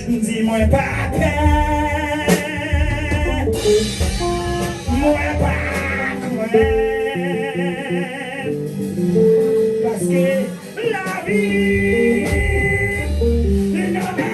Dis-moi pas moi pas parce que la vie ne m'arrange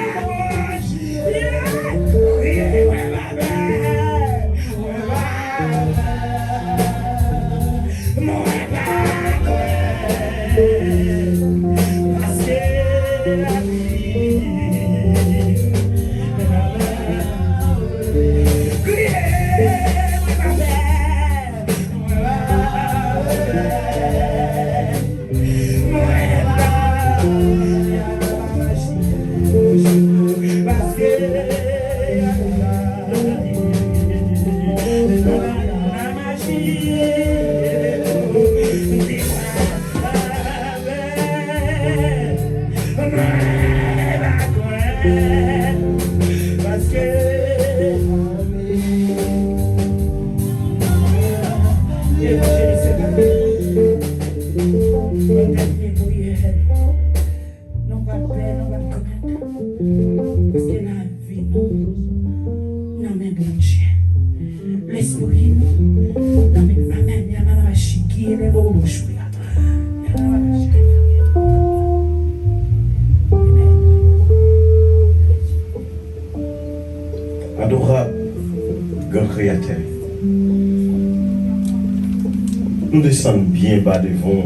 parce que la Adorable grand créateur, nous descendons bien bas devant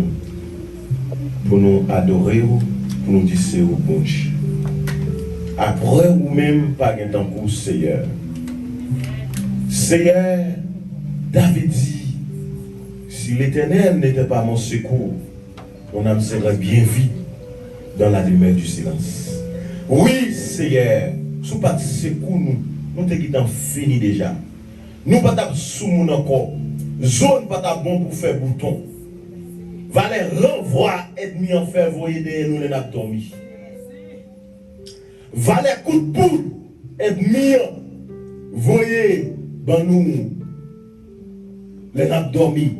pour nous adorer, pour nous dire c'est au bon Dieu. Après ou même pas un temps pour Seigneur. Seigneur, David dit, si l'Éternel n'était pas mon secours, mon âme serait bien vite dans la demeure du silence. Oui, Seigneur, sous pas de secours nous t'es fini déjà. Nous pas de sous mon encore. Zone pas de bon pour faire bouton. Valait renvoi ennemi en faire voyer derrière nous les dormi. Valait coup de poule ennemi voyer dans nous les dormi.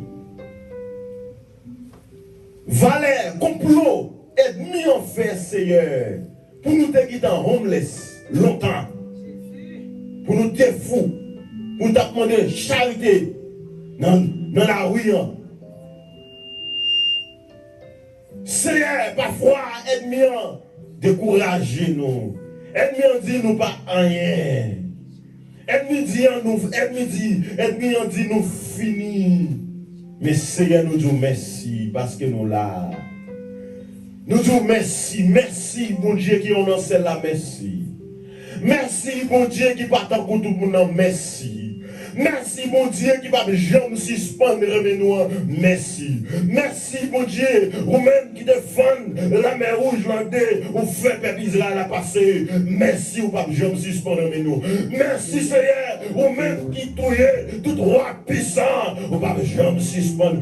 Valait complot ennemi en fait Seigneur pour nous te en homeless longtemps. Pour nous te fou, pour nous demander charité dans la rue. Seigneur, parfois, ennemi découragé nous. Ennemi dit nous pas rien. Ennemi dit nous fini. Mais Seigneur nous dit merci parce que nous là. Nous disons merci mon Dieu qui on enseigne la merci. Merci, bon Dieu, qui part pour tout le monde, merci. Merci, mon Dieu, qui va jamais suspendre, nous. Merci. Merci, mon Dieu, ou même qui défend la mer rouge, l'andé, ou fait peuple Israël à passer. Merci, ou pas jamais suspendre, nous. Merci, Seigneur, ou même qui touille tout roi puissant, ou pas jamais suspendre,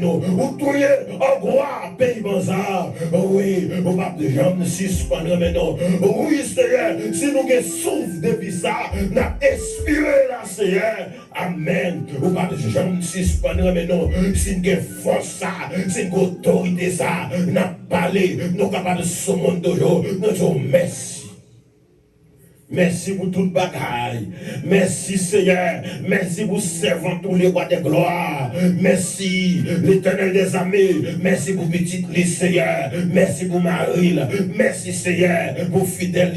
nous. Ou touille en roi pays Banzar. Oui, ou pas jamais suspendre, nous. Oui, Seigneur, si nous avons souffle depuis ça, nous avons expiré là, Seigneur. Amen. Ou pas jamais suspendre, mais non. Si nous avons force ça, si nous avons autorité ça, nous avons parlé, nous sommes capables de ce monde d'aujourd'hui. Nous disons merci. Merci pour toute bagaille. Merci Seigneur. Merci pour servant tous les rois de gloire. Merci l'Éternel des armées. Merci pour petite Lise Seigneur. Merci pour Marie. Merci Seigneur pour fidèle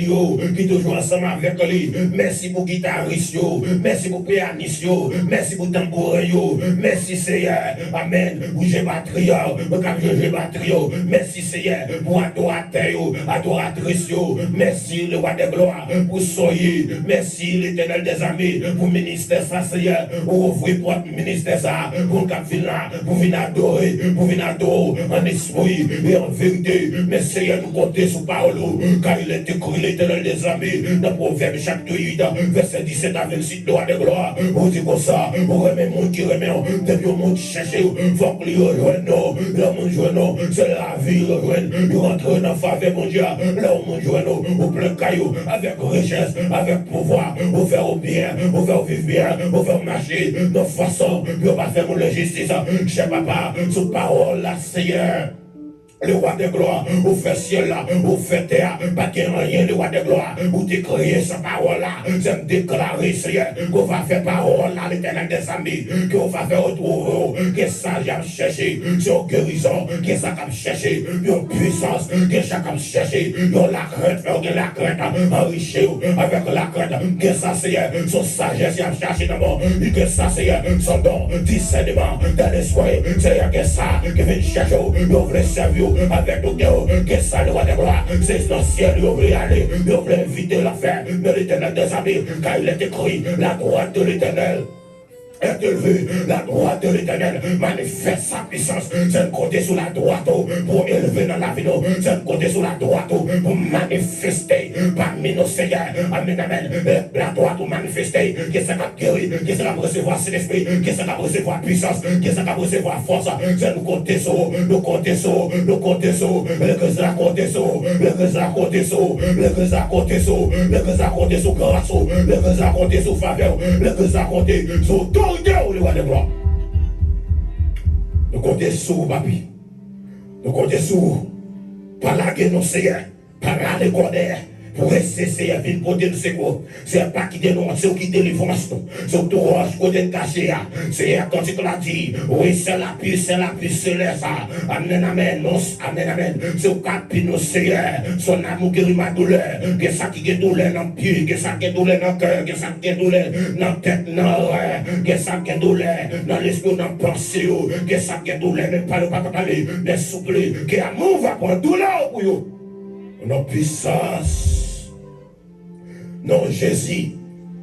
qui toujours ensemble avec lui. Merci pour guitariste. Merci pour pianiste. Merci pour tambourin. Merci Seigneur. Amen. Pour j'ai batterie. J'ai batterie. Merci Seigneur pour adorateur, adoratrice. Merci le roi de gloire pour soyez. Merci l'Éternel des armées pour ministère ça, Seigneur. Pour ouvrir votre ministère ça, pour venir là, pour venir adorer en esprit et en vérité. Mais Seigneur, nous comptons sur parole, car il est écrit l'Éternel des armées dans Proverbe chapitre 8, verset 17 à 26, droit de gloire. On dit comme ça, on remet le monde qui remet, depuis le monde cherche, il faut que nous rejoignons, le monde joignons, c'est la vie, nous rentrons dans la faveur, mon Dieu, là où mon joignons, au plein caillou, avec richesse, avec pouvoir, on fait au bien, on fait au vivre bien, on fait marcher de façon, puis on va faire mon justice. Cher papa, sous parole là, Seigneur. Le roi de gloire, au fait ciel là, au fait terre, pas qu'il n'y a rien, le roi de gloire, vous décriez sa parole là, c'est me déclarer, Seigneur, qu'on va faire parole là, l'Éternel des amis, qu'on va faire retrouver, que ça j'ai cherché, sur guérison, que ça comme cherché, une puissance, que ça comme cherché, la crainte, enrichir avec la crainte, que ça, Seigneur, son sagesse, j'ai cherché d'abord, que ça, Seigneur, son don, discernement, dans l'esprit, Seigneur, que ça, que vient chercher, vous voulez servir, avec nous, que ça, le roi de gloire, c'est dans le ciel, vous voulez aller, vous voulez inviter l'affaire de l'Éternel des amis, car il est écrit, la droite de l'Éternel est élevé, la droite de l'Éternel manifeste sa puissance. C'est côté sur la droite pour élever dans la vie, c'est côté sur la droite pour manifester parmi nos seigneurs. Amen, amen. La droite pour manifester, que ça va guérir, que ça va recevoir cet esprit, que ça va recevoir puissance, que ça va recevoir force. C'est nous compter sur, nous compter sur, nous compter sur, le que ça compter sur, le que ça compter sur, le que ça compter sur, le que ça compter sur grâce, le que ça compter sur faveur, le que ça compter sur tout. Le roi de gloire. Nous comptons sur papi. Nous comptons sur par la guerre, nos seigneurs, par la colère. Pour rester, c'est une côté de secours. C'est pas qui dénonce, c'est qui délivre. C'est tout roche, côté caché. C'est quand tu l'as dit. Oui, c'est la puce, c'est ça. Amen, amen. Amen, amen. C'est au capi, nos seigneurs. Son amour guérit ma douleur. Que ça qui est douleur dans le pied, que ça qui est douleur dans le cœur, que ça qui est douleur dans la tête, dans l'oreille, que ça qui est douleur dans l'esprit, dans la pensée, que ça qui est douleur, même pas le pas parler, mais souple, que l'amour va prendre douleur pour vous. On a puissance. Non, Jésus,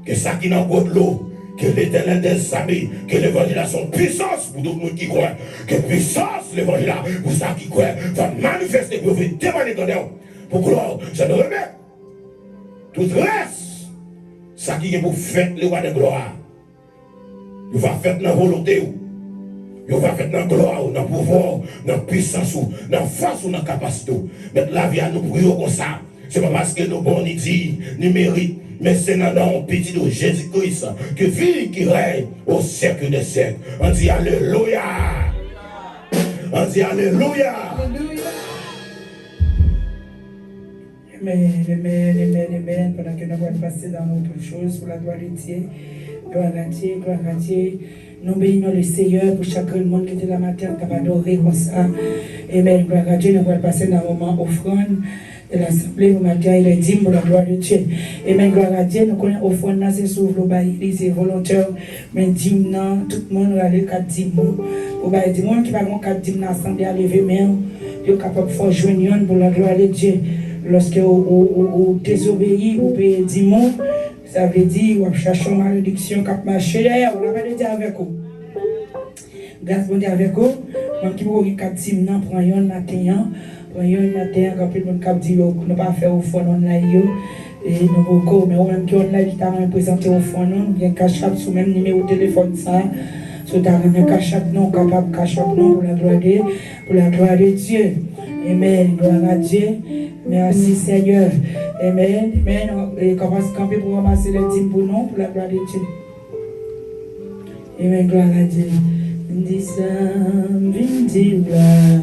que ça qui n'a pas de l'eau, que l'Éternel des amis, que l'évangile a son puissance pour tout le monde qui croit, que puissance l'évangile a pour ça qui croit, va manifester pour venir témoigner dans l'air. Pour gloire, je me remets. Tout reste, ça qui est pour faire le roi de gloire. Il va faire dans la volonté. Il va faire dans la gloire, dans le pouvoir, dans la puissance, dans la force, dans la capacité. Mais la vie à nous prions comme ça. Ce n'est pas parce que nous bons ni dit, ni mérite, mais c'est dans le petit de Jésus-Christ que vie qui règne au siècle des siècles. On dit Alléluia. On dit Alléluia. Amen, amen, amen, amen. Pendant que nous allons passer dans autre chose pour la gloire de Dieu. Gloire à Dieu, gloire à Dieu. Nous bénissons le Seigneur pour chaque monde qui était là matin, qui va adorer comme ça. Amen, gloire à Dieu. Nous allons passer dans un moment offrande de l'Assemblée, vous m'avez les dîmes pour la gloire de Dieu. Amen, gloire à Dieu. Nous connaissons offrande, c'est sur le bail, c'est volontaire. Mais dîmes, tout le monde va aller 4 dîmes. Vous avez des gens qui vont 4 dîmes dans l'Assemblée à lever main. Ils sont capables de faire joindre pour la gloire de Dieu. Lorsque vous désobéissez, vous payez 10 mots. Ça veut dire, on cherche une malédiction qui a marché derrière, on n'a pas dit avec vous. Grâce à Dieu avec vous, même qui vous dit, non, prends un matin, quand plus de monde dit, nous pas faire au fond, on l'a eu. Et nous beaucoup, mais même qui on l'a dit, t'as présenté au fond, nous, bien cachap sous même numéro de téléphone, ça. Sur ta même cachap, non, capable cachap, non, pour la gloire de Dieu. Amen, gloire à Dieu. Merci Seigneur. Amen, amen. Et commence à camper pour ramasser les dîmes pour nous, pour la gloire de Dieu. Amen, gloire à Dieu. Disam vindila,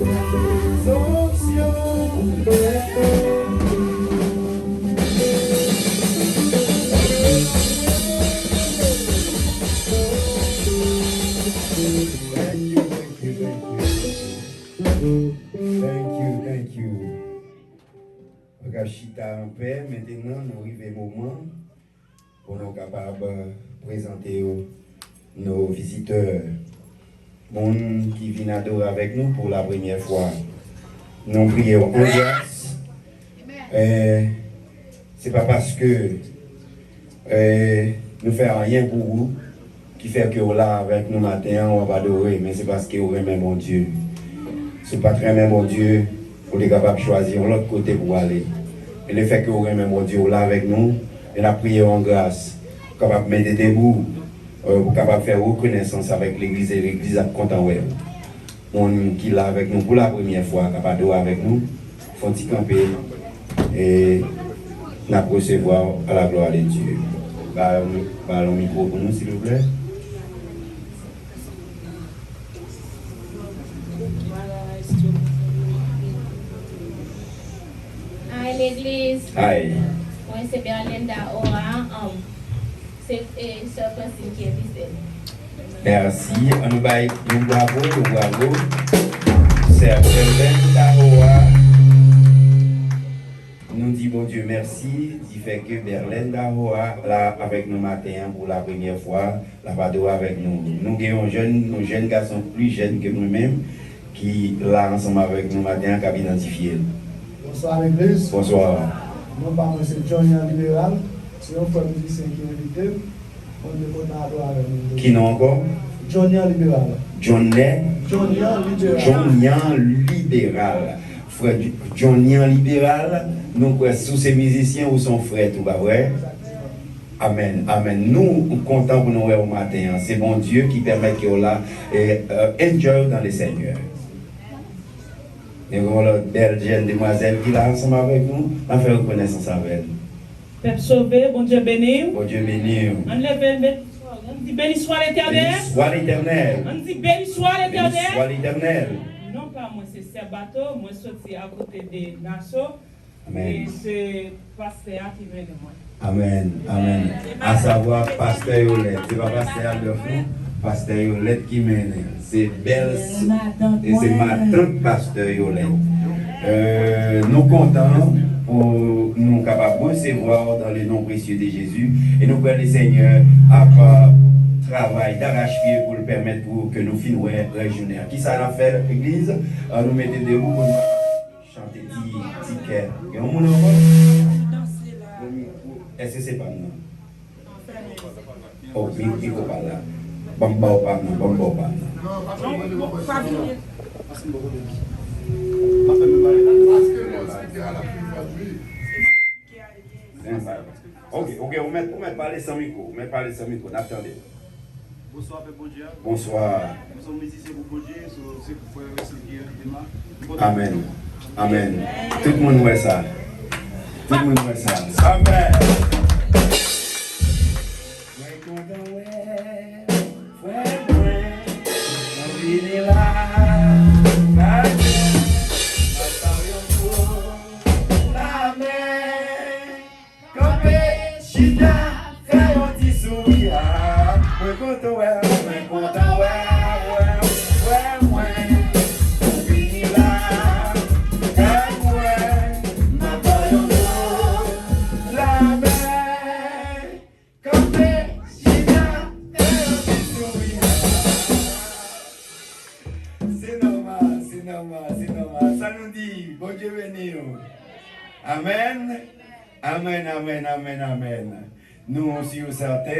Thank you. Chita en paix, maintenant nous arrivons au moment pour nous capables de présenter nos visiteurs, monde qui viennent adorer avec nous pour la première fois. Nous prions en grâce. C'est pas parce que nous faisons rien pour vous qui fait que vous là avec nous matin, on va adorer, mais c'est parce que vous aimez mon Dieu. C'est pas très même mon Dieu, vous êtes capable de choisir l'autre côté pour aller. Et le fait que vous aimez mon Dieu là avec nous, et la prière en grâce, capable de mettre debout, pour capable de faire reconnaissance avec l'église et l'église a content ouais. On qui est là avec nous pour la première fois, capable de avec nous, font y camper et nous recevoir à la gloire de Dieu. Parlons micro pour nous s'il vous plaît. Hi l'église. Hi. Moi c'est Berlinda Ora. C'est Sœur Francine qui est ici. Merci. On nous baille un bravo. C'est Berlinda Ora. Nous dit bon Dieu merci, qui fait que Berlinda Ora là avec nous matin pour la première fois, la Pado avec nous. Nous avons un jeune garçon plus jeune que nous-mêmes qui là ensemble avec nous matin qui a identifié. Bonsoir l'église. Bonsoir. Mon papa c'est Johnny Libéral. C'est un frère musicien qui est invité. On est content avec nous. Qui non encore? Johnny Libéral. Johnny Libéral. Frère Johnny Libéral, nous sous ces musiciens ou son frère, tout va vrai? Amen, amen. Nous sommes contents pour nous voir au matin. C'est bon Dieu qui permet que nous enjoy dans le Seigneur. Nous avons la belle jeune demoiselle qui est là ensemble avec nous. On fait reconnaissance avec elle. Peuple sauvé, bon Dieu béni. Bon Dieu béni. On dit béni soit l'Éternel. Béni soit l'Éternel. On dit béni soit l'Éternel. Béni soit l'Éternel. Non pas moi c'est Sabato, moi je suis à côté de Nassau. Amen. Et c'est pasteur qui vient de moi. Amen, amen. À savoir, pasteur Yolette, c'est pas pasteur Adolphe, pasteur Yolette qui mène. C'est belle, et c'est ma tante pasteur Yolette. Nous comptons pour nous capables de recevoir dans le nom précieux de Jésus et nous prions le Seigneur à travail d'arrache-pied pour le permettre pour que nous finissons régionnaire. Qui ça a fait l'église? Nous mettons debout pour chanter petit cœur. Et on monte encore? Est-ce que c'est pas nous? Oh, micro pas là. Bamba pas nous, bamba pas nous. Ok, on met parler sans micro, n'attendez. Bonsoir, Père Dieu. Bonsoir. Nous sommes ici pour Dieu, c'est pour faire ce Amen. Amen. Tout le monde voit ça. Tout le monde voit ça. Amen. Amen. Nous aussi au certain,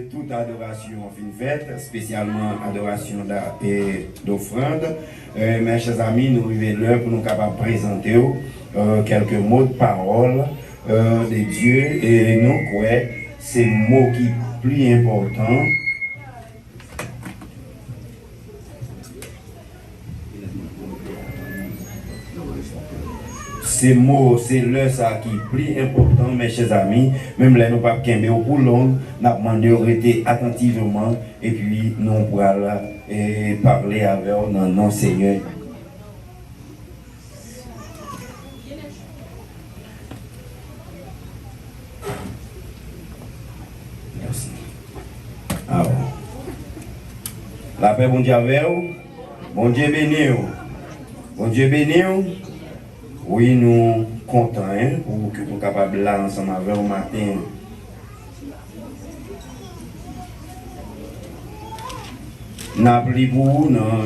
toute adoration fin faite, spécialement adoration et d'offrande. Mes chers amis, nous arrivons l'heure pour nous capables de présenter quelques mots de parole de Dieu et nous croyons ces mots qui sont plus importants. Ces mots, c'est le ça qui est plus important, mes chers amis. Même là, nous ne pouvons pas au pour long, nous avons demandé de rester attentivement et puis nous pourrons parler avec notre Seigneur. La paix, bon Dieu avec vous. Bon Dieu béni. Bon Dieu béni. Oui, nous comptons pour que nous soyons capables là ensemble avec vous matin. Nous avons pour vous dans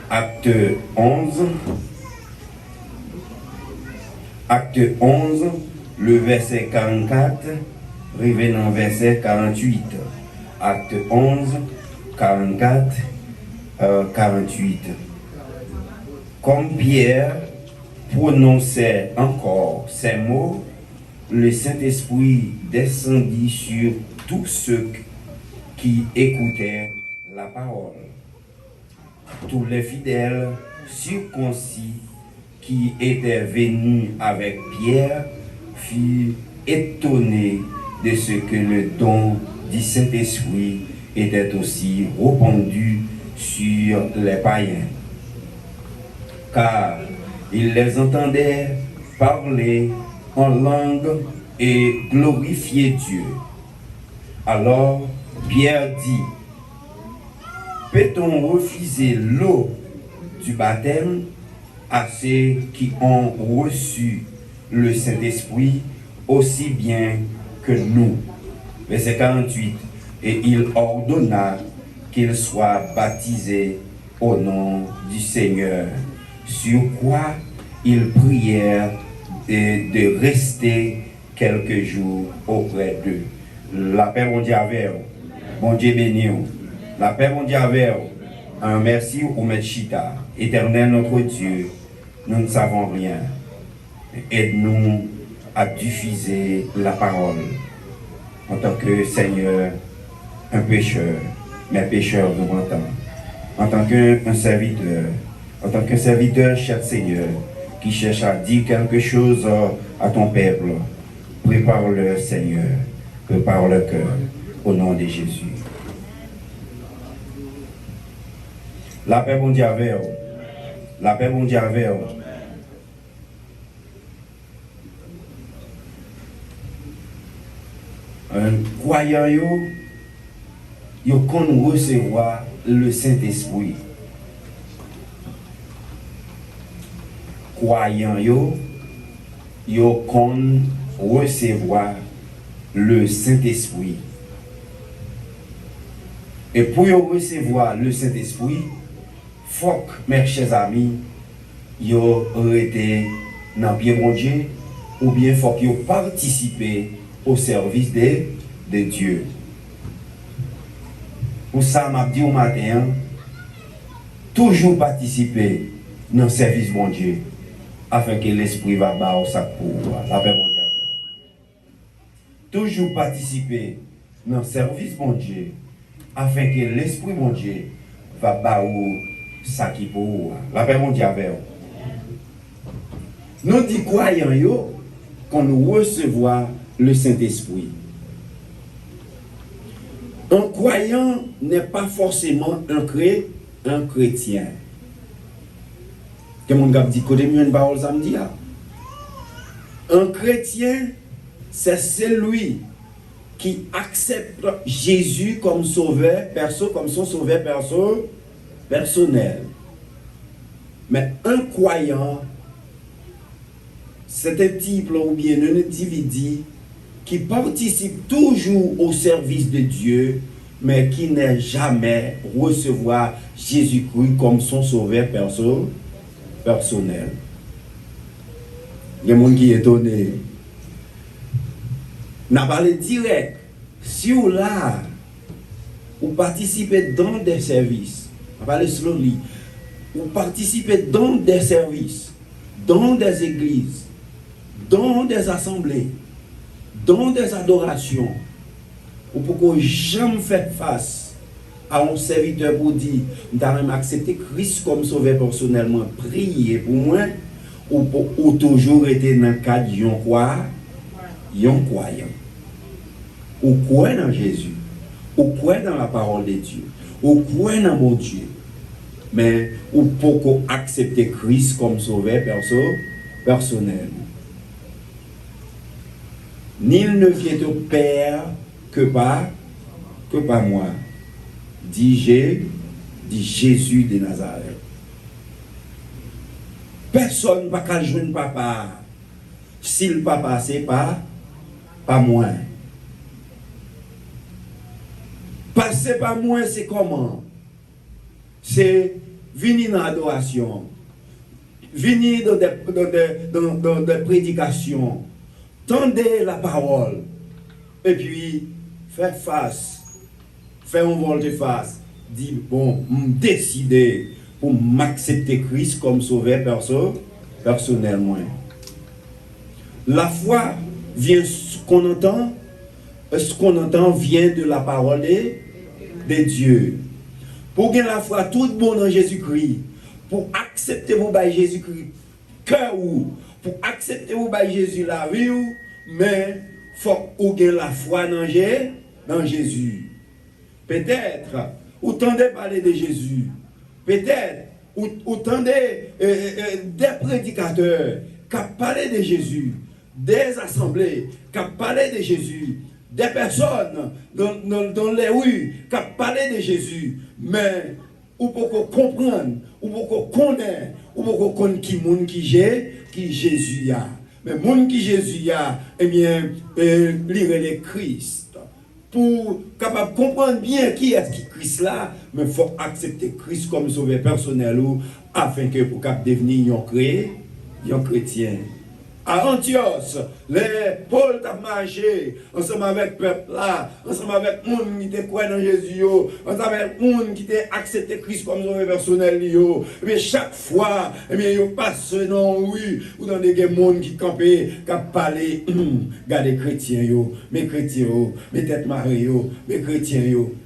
acte 11. Acte 11, le verset 44, revenant verset 48. Acte 11, 44, 48. Comme Pierre prononçait encore ces mots, le Saint-Esprit descendit sur tous ceux qui écoutaient la parole. Tous les fidèles circoncis qui étaient venus avec Pierre furent étonnés de ce que le don du Saint-Esprit était aussi répandu sur les païens. Car ils les entendaient parler en langue et glorifier Dieu. Alors Pierre dit, peut-on refuser l'eau du baptême à ceux qui ont reçu le Saint-Esprit aussi bien que nous? Verset 48. Et il ordonna qu'ils soient baptisés au nom du Seigneur. Sur quoi ils prièrent de rester quelques jours auprès d'eux. La paix, mon Dieu, avec vous. Bon Dieu béni. La paix, mon Dieu, avec vous. Un merci au Maître Chita. Éternel notre Dieu, nous ne savons rien. Aide-nous à diffuser la parole en tant que Seigneur, un pécheur, mais pécheur de bon temps. En tant qu'un serviteur, cher Seigneur, qui cherche à dire quelque chose à ton peuple, prépare-le, Seigneur, prépare le cœur, au nom de Jésus. La paix, bon Dieu, avec vous. La paix, bon Dieu, avec vous. Un croyant, yo qu'on recevoir le Saint-Esprit. Croyant, yo qu'on recevoir le Saint-Esprit. Et pour recevoir le Saint-Esprit, faut que, mes chers amis, yo été dans bien bon Dieu, ou bien faut que yo participer au service de Dieu. Pour ça, m'a dit au matin, toujours participer dans le service bon Dieu, afin que l'Esprit va bas au sac pour la paix bon Dieu. Toujours participer dans le service bon Dieu, afin que l'Esprit bon Dieu va bas au sac pour la paix bon Dieu avec vous. Nous disons croyants qu'on nous recevoir le Saint-Esprit. Un croyant n'est pas forcément un chrétien. Que mon gars dit côté mieux une parole samedi. Un chrétien, c'est celui qui accepte Jésus comme sauveur comme son sauveur personnel. Mais un croyant, c'est un type ou bien un individu qui participe toujours au service de Dieu, mais qui n'est jamais recevoir Jésus-Christ comme son sauveur personnel. Il y a des gens qui sont étonnés. On a parlé direct. Si vous là, vous participez dans des services, on a parlé slowly, vous participez dans des services, dans des églises, dans des assemblées, dans des adorations, ou pour que jamais fait face à un serviteur pour dire, d'aller accepter Christ comme sauveur personnellement, prier pour moi, ou toujours été dans le cadre d'un croyant, ou croire dans Jésus, ou croire dans la parole de Dieu, ou croire dans mon Dieu, mais ou pour accepter Christ comme sauveur personnel. Nul ne vient au Père que par que pas moi. Dit Jésus de Nazareth. Personne ne peut pas jouer papa. Si le papa, c'est pas moi. Passer par moi, c'est comment? C'est venir dans l'adoration, venir dans des prédications, tendez la parole, et puis faire face, faire un volte-face, dire, bon, décider pour m'accepter Christ comme sauveur personnellement. La foi vient, ce qu'on entend vient de la parole de Dieu. Pour gagner la foi, tout bon dans Jésus-Christ, pour accepter vous by Jésus-Christ, cœur ou, pour accepter vous by Jésus la vie, mais faut ou gagner la foi dans Jésus. Peut-être, ou tendez parler de Jésus. Peut-être, ou tendez des prédicateurs qui parlent de Jésus. Des assemblées qui parlent de Jésus, des personnes dans les rues qui parlent de Jésus, mais ou pour comprendre, ou pour connaître, ou pour connaître qui Jésus a. Mais monde qui Jésus a, eh bien, lire les Christ. Pour capable comprendre bien qui est qui Christ là, mais il faut accepter Christ comme sauveur personnel ou afin que pour devenir un chrétien. À Antioche, les Paul a marché ensemble avec le peuple là, ensemble avec les gens qui étaient croyants dans Jésus, ensemble avec les gens qui étaient accepté Christ comme sauveur personnel. Mais chaque fois, ils passent dans la rue ou dans des gens qui campaient, qui parlaient, regardez chrétiens, mes chrétiens, mes têtes mariées, mes chrétiens.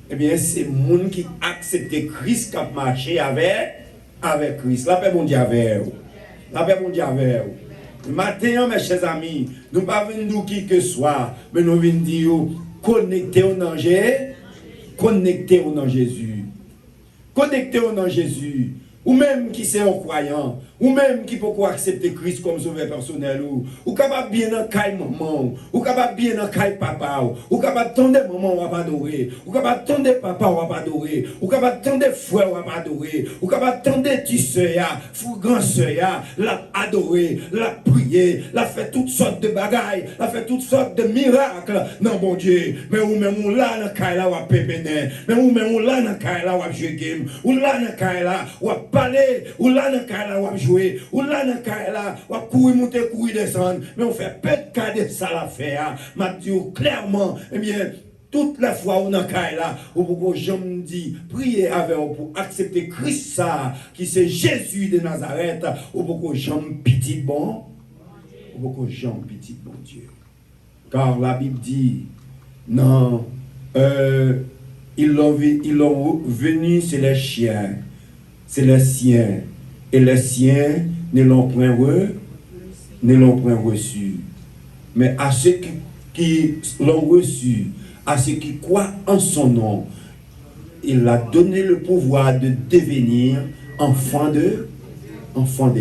Eh bien, c'est les gens qui acceptent Christ qui ont marché avec Christ. La paix mondiale avec vous. La paix mondiale avec vous. Maintenant, mes chers amis, nous ne pas venir nous qui que soit, mais nous venons dire connectez-vous dans Jésus. Connectez-vous dans Jésus. Connectez-vous dans Jésus. Ou même qui c'est un croyant, ou même qui peut accepter Christ comme sauveur personnel, ou capable bien dans caille maman, ou capable bien dans caille papa, ou capable tendre maman ou pas adorer, ou capable tendre papa ou pas adorer, ou capable tendre frère ou pas adorer, ou capable tendre petit sœur, grand sœur, la adorer, la prier, la faire toutes sortes de bagailles, la faire toutes sortes de miracles, non bon Dieu, mais ou même ou là dans caille là ou pépéner, mais ou même ou là dans caille là ou jouer game, ou là dans caille là ou parler, ou là dans caille là ou jouer, ou là dans caille là ou courir monter courir descendre, mais on fait pas de cas de ça la faire, m'a dit clairement, eh bien toute la fois où dans caille là, ou pour que j'aime dit prier avec vous pour accepter Christ ça qui c'est Jésus de Nazareth, ou pour que j'aime petit bon, ou pour que j'aime petit bon Dieu. Car la Bible dit non, ils l'ont venu c'est les chiens, c'est les siens, et les siens ne l'ont point reçu. Mais à ceux qui l'ont reçu, à ceux qui croient en son nom, il a donné le pouvoir de devenir enfant de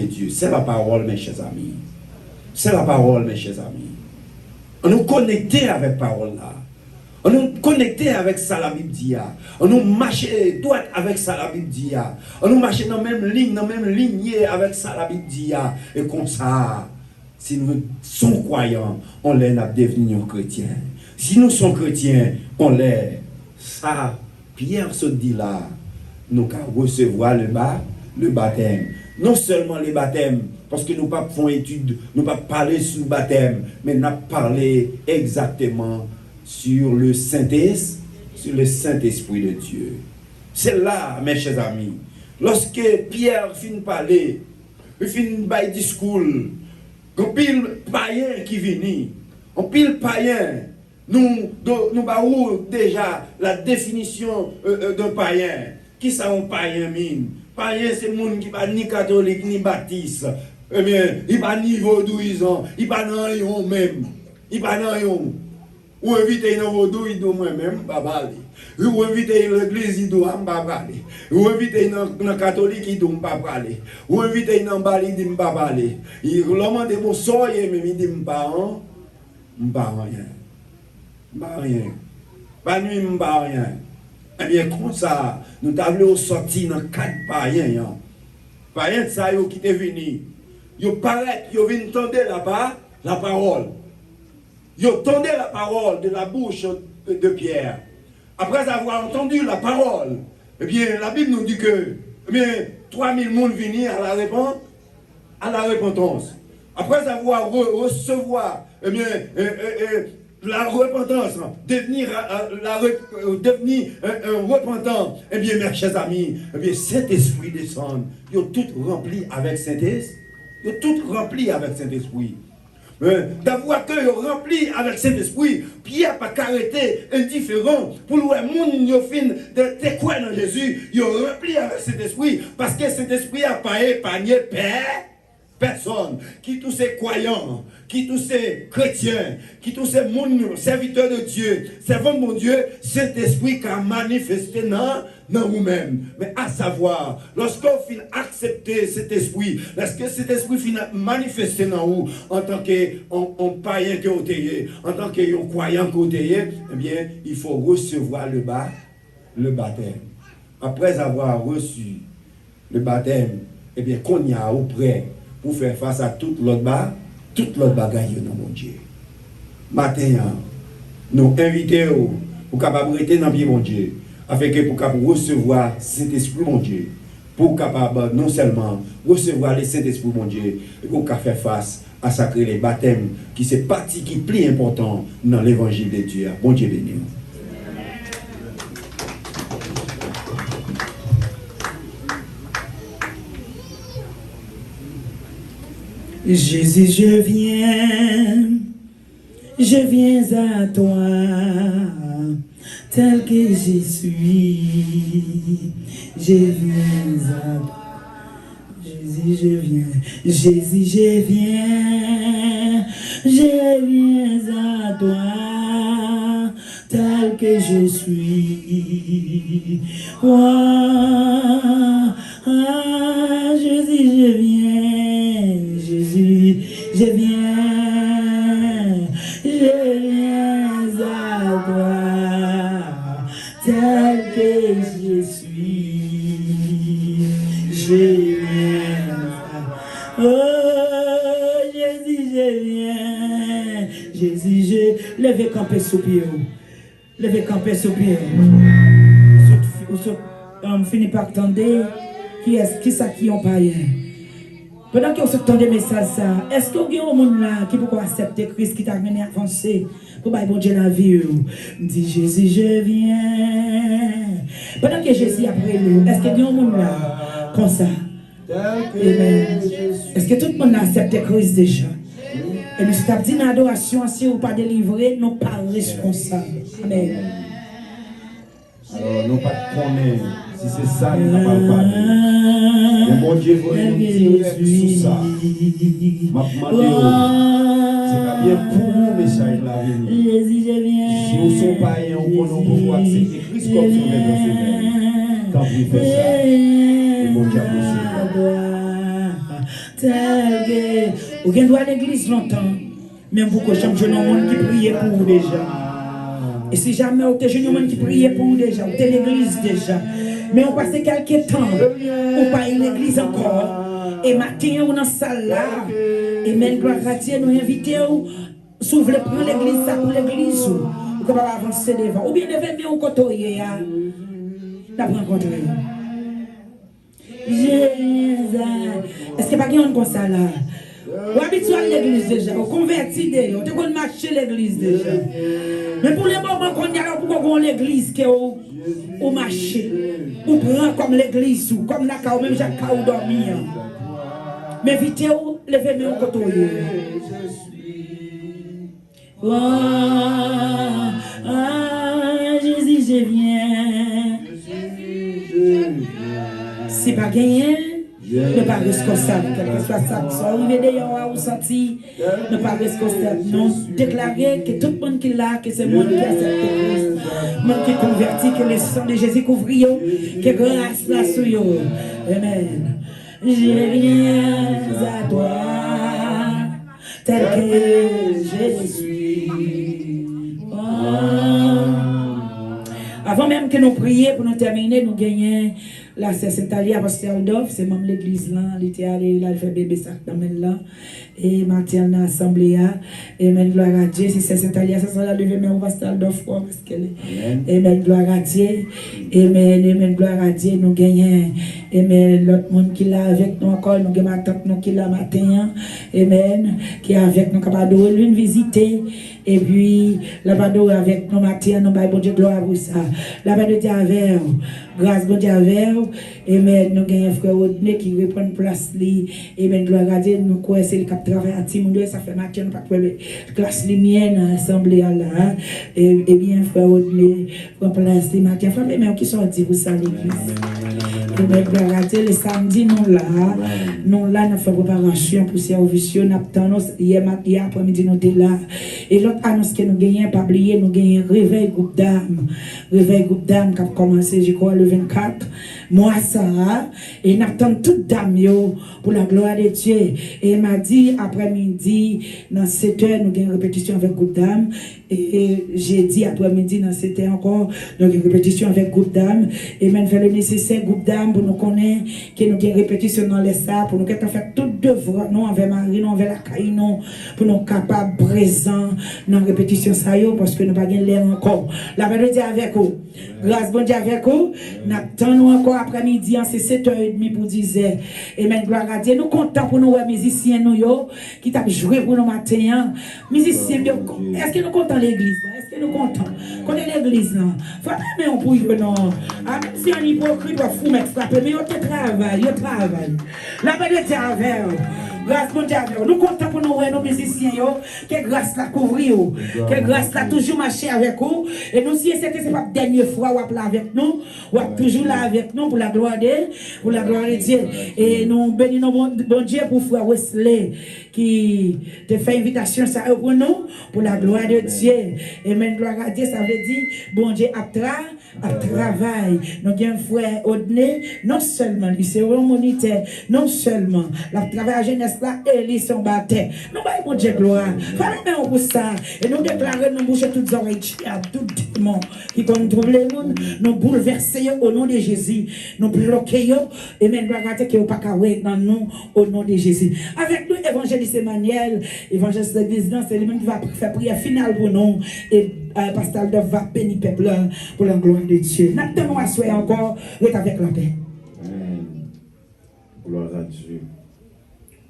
Dieu. C'est la parole, mes chers amis. C'est la parole, mes chers amis. On nous connecter avec la parole là. On nous connecter avec ça la Bible dit. On nous marcher droit avec ça la Bible dit. On nous marcher dans la même ligne, dans la même lignée avec ça la Bible dit. Et comme ça, si nous sommes croyants, on l'est devenir chrétien. Si nous sommes chrétiens, on l'est. Ça, Pierre se dit là, nous allons recevoir le baptême. Non seulement le baptême, parce que nous ne pas faisons étude, nous ne pas parler sur le baptême, mais nous parler exactement sur le Saint-Esprit de Dieu. C'est là, mes chers amis, lorsque Pierre finit de parler, il finit de discours, un pile païen qui vient, un pile païen, nous avons déjà la définition d'un païen. Qui ça un païen mine? Païen c'est le monde qui n'est ni catholique ni baptiste. Eh bien, il n'est pas ni vaudouisant, il n'est pas dans rien même. Il n'est pas dans rien. Ou inviter dans vaudou, il doit moi-même, pas parler. Ou inviter l'église, il doit pas parler. Ou inviter dans le catholique, il doit pas parler. Ou inviter dans le bali, il doit pas parler. Il demande mon soyez, mais il dit pas rien. Pas rien. pas nous pas rien. Eh bien, comme ça, nous t'avons sorti dans 4 païens. Païens, ça, qui est venu. Ils paraissent, ils viennent tendre là-bas la parole. Ils tendaient la parole de la bouche de Pierre. Après avoir entendu la parole, eh bien, la Bible nous dit que, eh bien, 3000 personnes viennent à la repentance. Après avoir recevoir, eh bien, la repentance, devenir un repentant, eh bien, mes chers amis, eh bien, Saint-Esprit descend. Ils ont tout rempli avec Saint-Esprit. Ils ont tout rempli avec Saint-Esprit. D'avoir que rempli avec Saint-Esprit, Pierre n'a pas arrêté indifférent pour le monde de quoi dans Jésus, il a rempli avec Saint-Esprit parce que Saint-Esprit n'a pas épargné personne, qui tous ces croyants, qui tous ces chrétiens, qui tous ces serviteurs de Dieu, servants de mon Dieu, Saint-Esprit qui a manifesté dans nous-mêmes. Mais à savoir, lorsqu'on finit accepter cet esprit, lorsque cet esprit finit manifester dans nous, en tant que païen que vous êtes, en tant que croyant que vous êtes, eh bien, il faut recevoir le baptême. Après avoir reçu le baptême, eh bien, qu'on y a auprès pour faire face à toute l'autre bagaille dans mon Dieu. Maintenant, nous invitons pour capable rester dans le pied mon Dieu, afin que pour capable recevoir cet esprit mon Dieu, pour capable non seulement recevoir le Saint-Esprit mon Dieu, et pour capable faire face à sacrer les baptêmes qui c'est partie qui est plus important dans l'évangile de Dieu. Bon Dieu béni. Jésus, je viens à toi, tel que je suis. Je viens à toi. Jésus, je viens à toi, tel que je suis. Oh, Jésus, je viens à toi, tel que je suis. Je viens à... Oh, Jésus, je viens. Jésus, levez camper sous pied. Levez camper sous pied. On finit par attendre. Qui ça qui ont païen? Pendant que vous entendez des messages, est-ce que vous avez un monde là qui peut accepter Christ qui t'a mené à avancer pour que bon Dieu la vie? Dit Jésus, je viens. Pendant que Jésus après nous, est-ce qu'il y a un monde là comme ça? Amen. Est-ce que tout le monde a accepté Christ déjà? Et nous sommes dit dans l'adoration, si vous ne pas délivré, nous ne sommes pas responsables. Amen. Alors, nous ne connaissons pas si c'est ça, nous n'avons pas parlé. Mais mon Dieu, vous nous direct sur ça. Ma demande, c'est pas bien pour vous, message de la vie. Si vous ne sommes pas païens, on peut pouvoir accepter Christ comme sauveur personnel. Quand vous faites ça, le bon Dieu apprécie. Vous avez droit à l'église longtemps, même vous, que j'aime un monde qui prie pour vous déjà. Et si jamais vous avez un monde qui prie pour vous déjà, vous avez l'église déjà. Mais on passe quelques temps, on pas l'église encore. Et matin, on est dans la salle là. Et même gloire à Dieu, nous invitons, si vous voulez prendre l'église, ça pour l'église, vous pouvez avancer devant. Ou bien devant, mais on côtoie, la rencontre. Est-ce qu'il n'y a pas de comme ça là? Vous habituez à l'église déjà, vous convertissez déjà, vous avez marché l'église déjà. Mais pour les moments qu'on y a, pourquoi l'église qui est au marché, ou prend comme l'église, ou comme la ou même Jacques ou dormir. Mais vite, levez-moi au côté. Jésus, je viens. C'est pas gagné. Ne pas responsable, quel que soit ça, soit arrivé d'ailleurs ou senti, ne pas responsable. Non, déclarer que tout le monde qui est là, que c'est le monde qui accepte Christ, le monde qui est converti, que le sang de Jésus couvre, que grâce là sur eux. Amen. Je viens à toi, tel que je suis. Oh, Avant même que nous prions pour nous terminer, nous gagnons la sœur Saint-Alia, pasteur Aldov, c'est même l'église là, il était allé là, il fait bébé sac dans là, et Martin dans l'assemblée, et même gloire à Dieu, c'est sœur Saint-Alia, ça sera levé, mais on va pasteur Aldov, parce qu'elle est, et même gloire à Dieu, et même gloire à Dieu, nous gagnons, et même l'autre monde qui l'a avec nous encore, nous gagnons ma tante, nous qui l'a matin, et même qui est avec nous, capable de lui visiter, et puis, la bande avec nous matin, nous baillons bon Dieu gloire pour ça. La bande de avec grâce bon Dieu avec et mais nous gagnons frère Odné qui reprend place li et ben gloire à Dieu nous quoi c'est le cap travail à Timon ça fait matin pas pour classe li mienne assemblée là et bien frère Odné prend place li matin frère mais qui sorti pour ça l'église. Et ben gloire à Dieu le samedi nous là nous fait préparation pour service nous attendons hier après-midi nous était là et l'autre annonce que nous gagnons pas oublier nous gagnons réveil groupe d'âme qui a commencé je crois le 24 mois ça et n'attend toute dame yo pour la gloire de Dieu et il m'a dit après-midi dans 7h nous avons une répétition avec groupe d'âme et j'ai dit après-midi dans 7h encore donc une répétition avec groupe d'âme et même faire le nécessaire groupe d'âme pour nous connaître que nous avons une répétition dans les salles pour nous faire tout devoir nous envers Marie nous envers la caille nous pour nous capables présents dans la répétition ça yo parce que nous pas l'air encore la vérité avec vous grâce bon Dieu avec vous n'attendons encore après-midi c'est 7h30 pour 10h et même gloire à Dieu nous comptons pour nous musiciens nous yo qui t'a joué pour nous matin musiciens est-ce que nous comptons l'église est-ce que nous comptons connaît l'église là faut pas mais on pour non même si on hypocrite va fou mettre frapper mais on travaille la vérité avec grâce bon Dieu nous comptons pour nous nos musiciens yo que grâce la couvrir que grâce la toujours marcher avec vous et nous si c'est que c'est pas dernière fois ou là avec nous ou toujours là avec nous pour la gloire de Dieu et nous bénissons bon Dieu pour frère Wesley qui te fait invitation ça pour nous pour la gloire de Dieu et même gloire à Dieu ça veut dire bon Dieu à travail nous avons frère Odné non seulement lui c'est un moniteur non seulement la travail à jeunesse là et lui son baptême nous baillons bon Dieu gloire fallait même pour ça et nous déclarer nous boucher toutes oreilles à tout démon qui contrôle les monde nous bouleverser au nom de Jésus nous bloquer et même gloire à Dieu qui pas kawé dans nous au nom de Jésus avec nous évangéliste Emmanuel évangéliste de l'église c'est lui même qui va faire prière finale pour nous et pasteur Aldov va bénir peuple pour la gloire de Dieu n'attendons à souhait encore être avec la paix. Gloire à Dieu.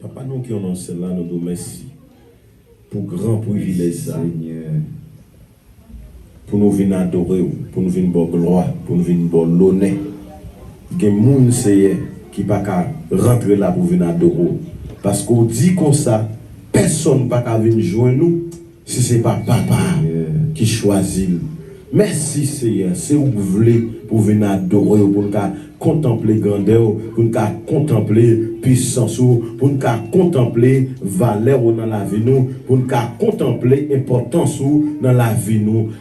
Papa, nous qui sommes cela, nous nous merci pour grand privilège, Seigneur. Pour nous venir adorer, pour nous venir bonne gloire, pour nous venir bonne l'honneur. Il y a des gens qui ne peuvent pas rentrer là pour venir adorer. Parce qu'on dit comme ça, personne ne peut pas venir joindre nous si ce n'est pas Papa qui choisit. Merci Seigneur, c'est où vous voulez pour venir adorer, pour nous contempler grandeur, pour nous contempler puissance, pour nous contempler valeur dans la vie, pour nous contempler importance dans la vie.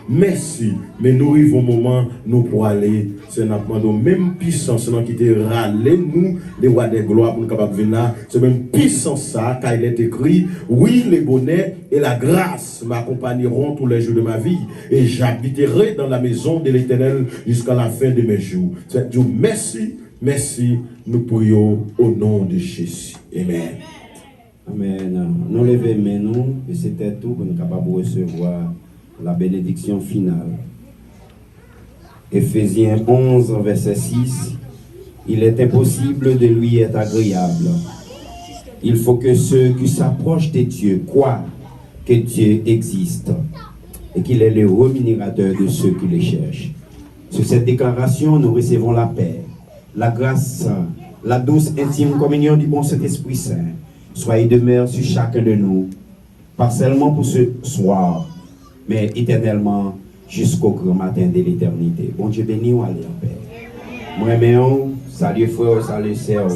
Merci, mais nous arrivons au moment nous pour aller, c'est notre même puissance qui te râlé nous, les rois des gloires, pour nous capables de venir, c'est même puissance ça, car il est écrit, oui, les bonnets et la grâce m'accompagneront tous les jours de ma vie, et j'habiterai dans la maison de l'Éternel jusqu'à la fin de mes jours. C'est Dieu, merci, nous prions au nom de Jésus. Amen. Amen. Nous levons nous, et c'était tout pour nous capables de recevoir la bénédiction finale. Éphésiens 11, verset 6. Il est impossible de lui être agréable. Il faut que ceux qui s'approchent de Dieu croient que Dieu existe et qu'il est le rémunérateur de ceux qui le cherchent. Sur cette déclaration, nous recevons la paix, la grâce, la douce intime communion du bon Saint-Esprit Saint. Soit et demeure sur chacun de nous, pas seulement pour ce soir, mais éternellement jusqu'au grand matin de l'éternité. Bon Dieu béni ou allez en paix. Moi, salut frère, salut sœur.